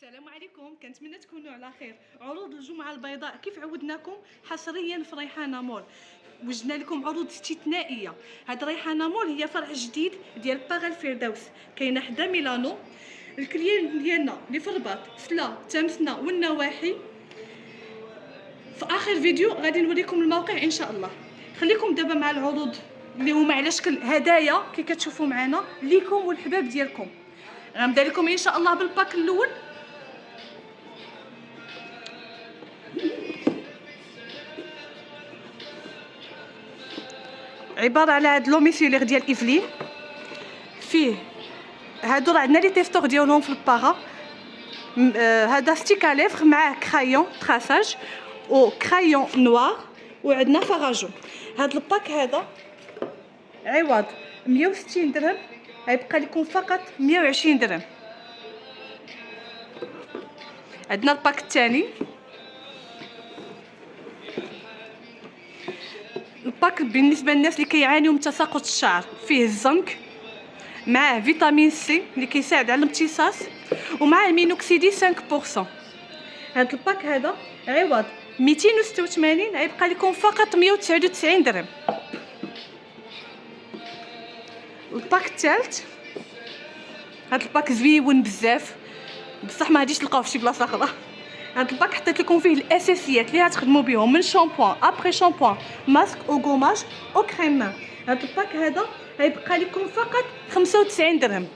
السلام عليكم، كنتمنى تكونوا على خير. عروض الجمعه البيضاء كيف عودناكم حصريا في ريحانه مول. وجدنا لكم عروض استثنائيه. هاد ريحانه مول هي فرع جديد ديال باغا الفردوس، كاينه حدا ميلانو. الكليان ديالنا اللي في الرباط، سلا، تمسنا والنواحي. في اخر فيديو غادي نوريكم الموقع ان شاء الله. خليكم دابا مع العروض اللي هما على شكل هدايا كي كتشوفوا معنا ليكم والحباب ديالكم. غنبدا لكم ان شاء الله بالباك الاول. عباره على هاد لوميسيلير ديال ايفلين، فيه هادو راه عندنا لي تيستور ديالهم في الباغا. هذا ستيك اليفر معاه كرايون تراساج و كرايون نوار، وعندنا فراجون. هاد الباك هذا عوض 160 درهم غيبقى لكم فقط 120 درهم. عندنا الباك الثاني، الباك بالنسبه للناس اللي كيعانيو من تساقط الشعر، فيه الزنك معاه فيتامين سي اللي كيساعد على الامتصاص، ومعاه مينوكسيدي 5%. هاد الباك هذا عوض 286 غيبقى لكم فقط 199 درهم. الباك الثالث، هاد الباك زويون بزاف بصح ما غاديش تلقاوه في شي بلاصه اخرى. هاد الباك حطيت لكم فيه الاساسيات اللي غتخدموا بهم، من شامبوان، ابري شامبوان، ماسك او غوماج او كريم مان. هاد الباك هذا غيبقى لكم فقط 95 درهم.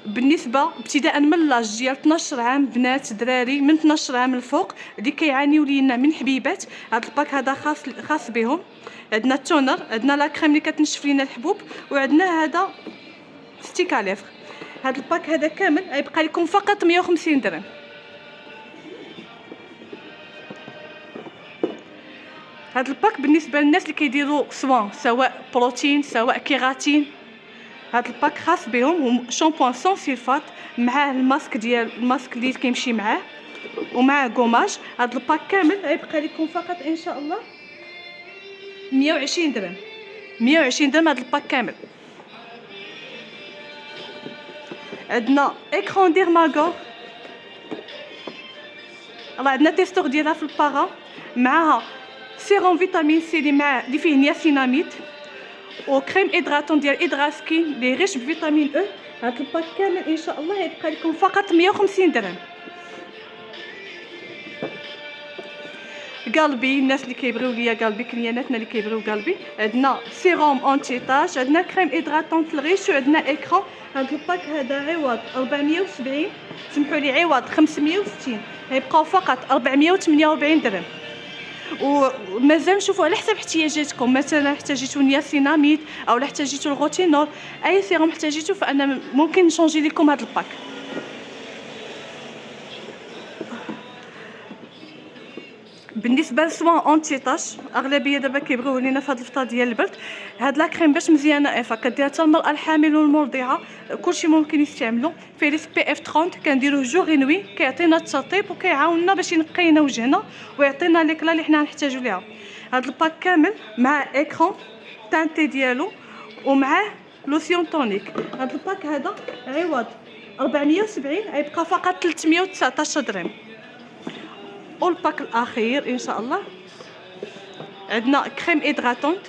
بالنسبه ابتداء من لاج ديال 12 عام، بنات دراري من 12 عام الفوق اللي كيعانيو لينا من حبيبات، هاد الباك هذا خاص بهم. عندنا التونر، عندنا لا كريم اللي كتنشف لينا الحبوب، وعندنا هذا ستيك اليفر. هاد الباك هذا كامل غيبقى لكم فقط 150 درهم. هاد الباك بالنسبه للناس اللي كيديروا سوان، سواء بروتين سواء كيراتين، هاد الباك خاص بهم. شامبوان سون سيلفات مع الماسك اللي كيمشي معاه، ومع غوماج. هاد الباك كامل غيبقى لكم فقط ان شاء الله 120 درهم. 120 درهم هاد الباك كامل. عندنا اكران ديرماغور، راه عندنا تيستور ديالها في الباغا، معاها سيروم فيتامين سي اللي فيه نياسيناميد، وكريم ادراتون ديال ادراسكين اللي ريش بفيتامين او. هاد الباك كامل ان شاء الله يبقى لكم فقط 150 درهم. قلبي، الناس اللي كيبغيو ليا قلبي، كلياناتنا اللي كيبغيو قلبي، عندنا سيروم اونتي تاج، عندنا كريم ادراتون الريش، وعندنا اكران. هاد الباك هذا عوض 470، سمحوا لي عوض 560 غيبقاو فقط 448 درهم. ومازال نشوفوا على حسب احتياجاتكم، مثلا احتاجيتو نياسيناميد او احتاجيتو الغوتينول، اي سيروم احتاجيتو فانا ممكن نشونجي لكم هذا الباك. بالنسبه لسوان اونتي تاش، اغلبيه دابا كيبغيو لينا في هذا الفتره ديال البرد. هاد لا كريم باش مزيانه افا، كديرها حتى المراه الحامل والمرضعه، كلشي ممكن يستعملو. فيه اس بي اف 30 كنديروه جوغي نوي، كيعطينا الترطيب وكيعاوننا باش ينقي لنا وجهنا ويعطينا ليكلا اللي حنا نحتاجو ليها. هاد الباك كامل مع اكران تانتي ديالو ومعاه لوسيون تونيك. هاد الباك هذا عوض 470 غيبقى فقط 319 درهم. والباك الاخير ان شاء الله عندنا كريم ادراتونت،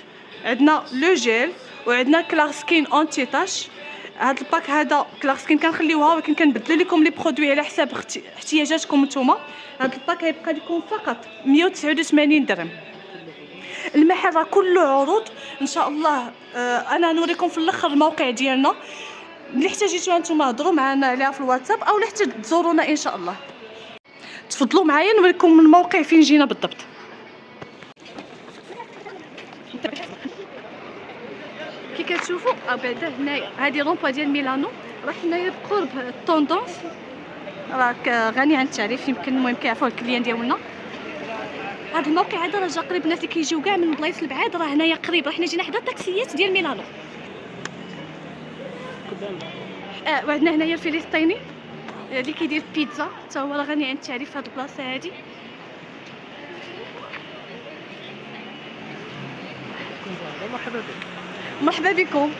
عندنا لو جيل، وعندنا كلارسكين اونتي تاش. هاد الباك هذا كلارسكين كنخليوها، ولكن كنبدلوا لكم لي برودوي على حساب احتياجاتكم نتوما. هاد الباك غيبقى لكم فقط 189 درهم. المحل راه كله عروض ان شاء الله. انا نوريكم في الاخر الموقع ديالنا، اللي احتاجيتوها نتوما هضروا معنا عليها في الواتساب او حتى تزورونا ان شاء الله. تفضلوا معايا نوريكم الموقع فين جينا بالضبط. كي كتشوفوا بعدا هنايا هذه رومبا ديال ميلانو، راه حنايا بقرب الطوندونس، راك غني عن التعريف. يمكن المهم كيعرفوه الكليان ديالنا. هذا الموقع هذا راه جا قريب، الناس اللي كيجيو كاع من البلايص البعاد راه هنايا قريب. راه حنا جينا حدا الطاكسيات ديال ميلانو. وعندنا هنايا الفلسطيني اللي كيدير بيتزا، حتى هو راه غني عن التعريف في هذه البلاصه هذه. مرحبا بكم.